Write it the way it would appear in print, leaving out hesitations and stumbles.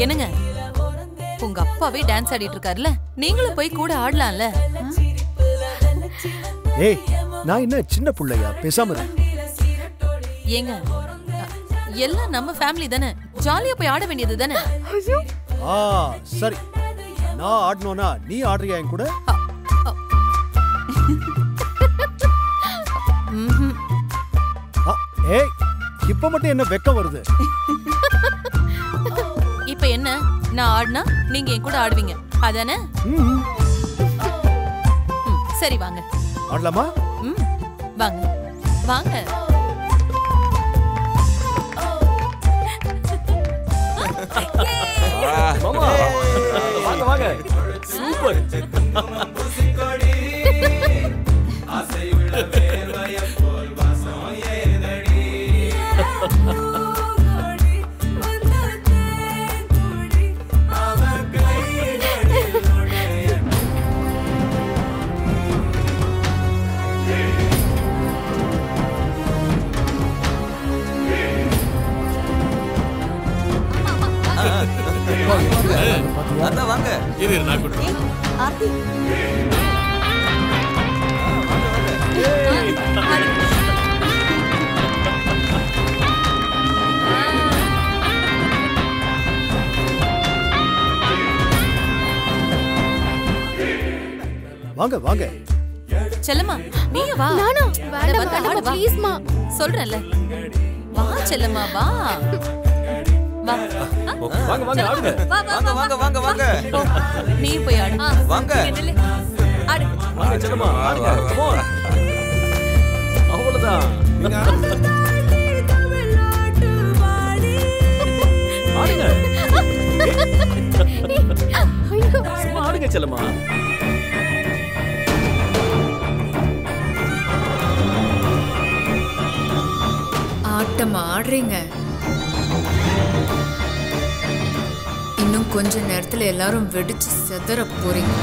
என்னங்க, உங்க அப்பாவே டான்ஸ் ஆடிட்டு இருக்காருல்ல, நீங்களும் போய் கூட ஆடலாம்ல. ஏய், நான் என்ன சின்ன புள்ளையா, பேசாம இரு. ஏங்க, எல்லாம் நம்ம ஃபேமிலி தானே, ஜாலியா போய் ஆட வேண்டியது தானே. சரி, நான் ஆடணும்னா நீ ஆடுறியா என் கூட? ஏய், இப்ப மட்டும் என்ன வெக்கம் வருது? இப்ப என்ன, நான் ஆடினா நீங்க என் கூட ஆடுவீங்க அதானே? சரி வாங்க ஆடலாமா? வாங்க வாங்க. மாமா வாங்க வாங்க, சூப்பர். வாங்க இரு நான் கூட ஆர்த்தி வாங்க வாங்க. செல்லம்மா நீ வா. நானா வேண்டாம் ப்ளீஸ் மா, சொல்றேன்ல. வா செல்லம்மா வா. வா வாங்க வாங்க ஆடுங்க. வாங்க வாங்க வாங்க வாங்க, நீ போய் ஆடு. வாங்க ஆடு. வாங்க செல்லம்மா ஆடுங்க. கம் ஆன், அவ்வளவுதான். ஆடுங்க. சும்மா ஆடுங்க செல்லம்மா. ஆட்டம் ஆடுறீங்க. இன்னும் கொஞ்ச நேரத்துல எல்லாரும் வெடிச்சு செதற போறீங்க.